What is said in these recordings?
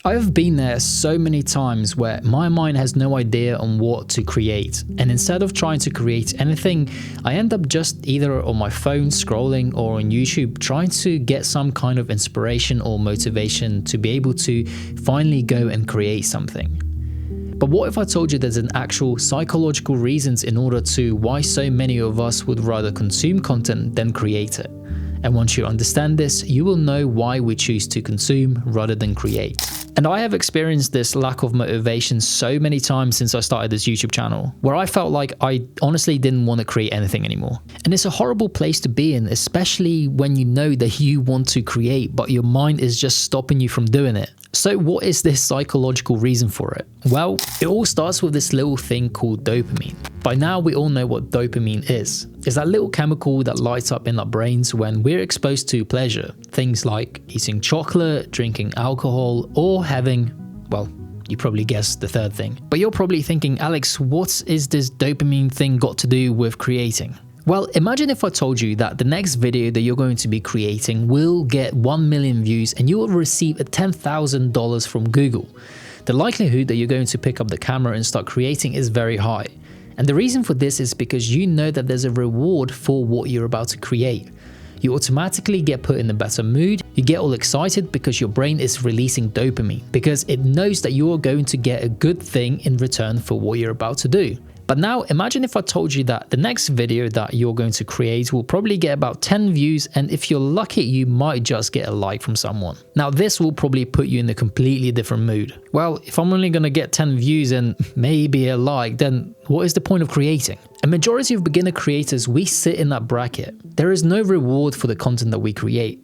I've been there so many times where my mind has no idea on what to create, and instead of trying to create anything, I end up just either on my phone scrolling or on YouTube trying to get some kind of inspiration or motivation to be able to finally go and create something. But what if I told you there's an actual psychological reasons in order to why so many of us would rather consume content than create it? And once you understand this, you will know why we choose to consume rather than create. And I have experienced this lack of motivation so many times since I started this YouTube channel, where I felt like I honestly didn't want to create anything anymore. And it's a horrible place to be in, especially when you know that you want to create, but your mind is just stopping you from doing it. So what is this psychological reason for it? Well, it all starts with this little thing called dopamine. By now, we all know what dopamine is. It's that little chemical that lights up in our brains when we're exposed to pleasure. Things like eating chocolate, drinking alcohol, or having, well, you probably guessed the third thing. But you're probably thinking, Alex, what is this dopamine thing got to do with creating? Well, imagine if I told you that the next video that you're going to be creating will get 1 million views and you will receive $10,000 from Google. The likelihood that you're going to pick up the camera and start creating is very high. And the reason for this is because you know that there's a reward for what you're about to create. You automatically get put in a better mood, you get all excited because your brain is releasing dopamine, because it knows that you're going to get a good thing in return for what you're about to do. But now imagine if I told you that the next video that you're going to create will probably get about 10 views, and if you're lucky you might just get a like from someone. Now this will probably put you in a completely different mood. Well, if I'm only going to get 10 views and maybe a like, then what is the point of creating? A majority of beginner creators, we sit in that bracket. There is no reward for the content that we create.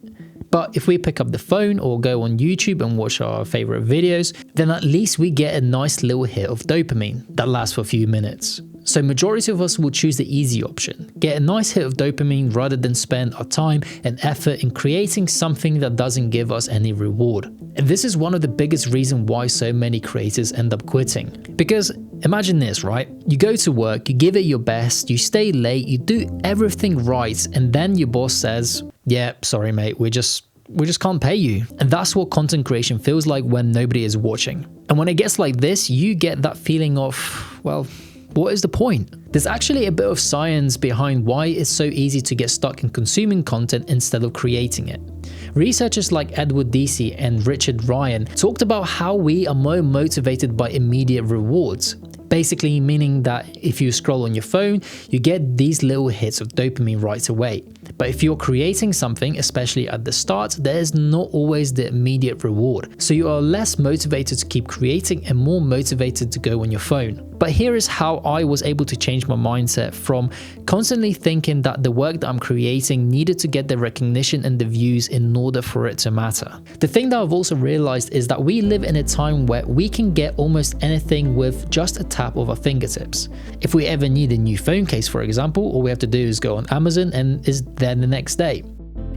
But if we pick up the phone or go on YouTube and watch our favorite videos, then at least we get a nice little hit of dopamine that lasts for a few minutes. So majority of us will choose the easy option, get a nice hit of dopamine rather than spend our time and effort in creating something that doesn't give us any reward. And this is one of the biggest reasons why so many creators end up quitting. Because imagine this, right? You go to work, you give it your best, you stay late, you do everything right, and then your boss says, yeah, sorry mate, we just can't pay you. And that's what content creation feels like when nobody is watching. And when it gets like this, you get that feeling of, well, what is the point? There's actually a bit of science behind why it's so easy to get stuck in consuming content instead of creating it. Researchers like Edward Deci and Richard Ryan talked about how we are more motivated by immediate rewards. Basically meaning that if you scroll on your phone, you get these little hits of dopamine right away. But if you're creating something, especially at the start, there's not always the immediate reward. So you are less motivated to keep creating and more motivated to go on your phone. But here is how I was able to change my mindset from constantly thinking that the work that I'm creating needed to get the recognition and the views in order for it to matter. The thing that I've also realized is that we live in a time where we can get almost anything with just a tap of our fingertips. If we ever need a new phone case, for example, all we have to do is go on Amazon and it's there the next day.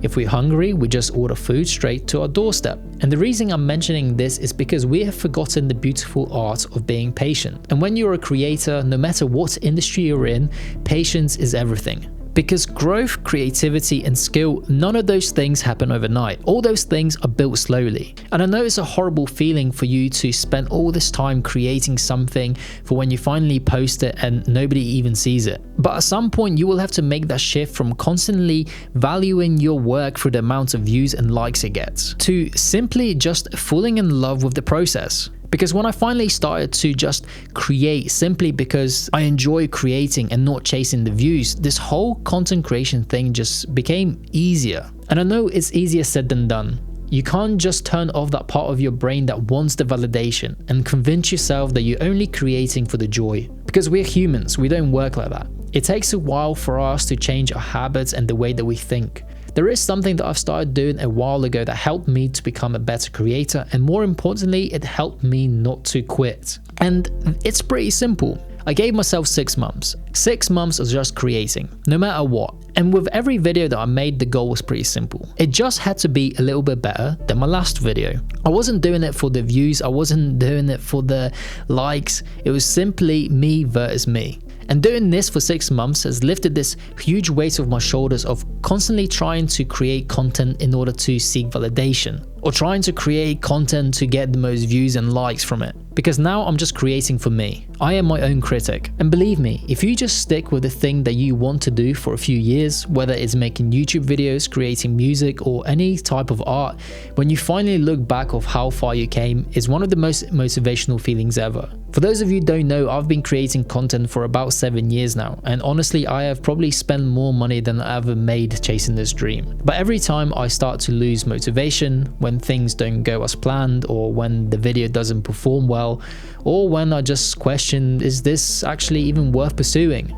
If we're hungry, we just order food straight to our doorstep. And the reason I'm mentioning this is because we have forgotten the beautiful art of being patient. And when you're a creator, no matter what industry you're in, patience is everything. Because growth, creativity, and skill, none of those things happen overnight. All those things are built slowly. And I know it's a horrible feeling for you to spend all this time creating something for when you finally post it and nobody even sees it. But at some point, you will have to make that shift from constantly valuing your work for the amount of views and likes it gets, to simply just falling in love with the process. Because when I finally started to just create simply because I enjoy creating and not chasing the views, this whole content creation thing just became easier. And I know it's easier said than done. You can't just turn off that part of your brain that wants the validation and convince yourself that you're only creating for the joy. Because we're humans, we don't work like that. It takes a while for us to change our habits and the way that we think. There is something that I've started doing a while ago that helped me to become a better creator, and more importantly, it helped me not to quit. And it's pretty simple. I gave myself 6 months. 6 months of just creating, no matter what. And with every video that I made, the goal was pretty simple. It just had to be a little bit better than my last video. I wasn't doing it for the views, I wasn't doing it for the likes. It was simply me versus me. And doing this for 6 months has lifted this huge weight off my shoulders of constantly trying to create content in order to seek validation, or trying to create content to get the most views and likes from it. Because now I'm just creating for me. I am my own critic. And believe me, if you just stick with the thing that you want to do for a few years, whether it's making YouTube videos, creating music, or any type of art, when you finally look back of how far you came, is one of the most motivational feelings ever. For those of you who don't know, I've been creating content for about 7 years now, and honestly I have probably spent more money than I ever made chasing this dream. But every time I start to lose motivation, when things don't go as planned, or when the video doesn't perform well, or when I just question, is this actually even worth pursuing?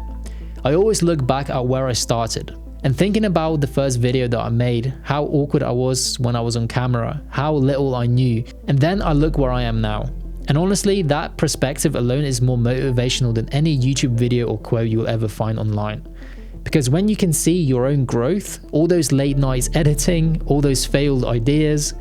I always look back at where I started, and thinking about the first video that I made, how awkward I was when I was on camera, how little I knew, and then I look where I am now. And honestly, that perspective alone is more motivational than any YouTube video or quote you'll ever find online. Because when you can see your own growth, all those late nights editing, all those failed ideas,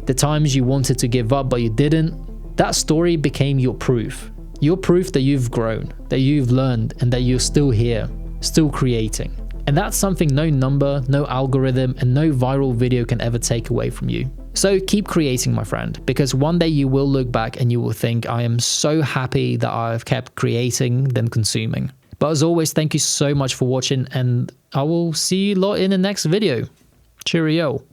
the times you wanted to give up but you didn't, that story became your proof. Your proof that you've grown, that you've learned, and that you're still here, still creating. And that's something no number, no algorithm, and no viral video can ever take away from you. So keep creating, my friend, because one day you will look back and you will think, I am so happy that I've kept creating than consuming. But as always, thank you so much for watching, and I will see you lot in the next video. Cheerio.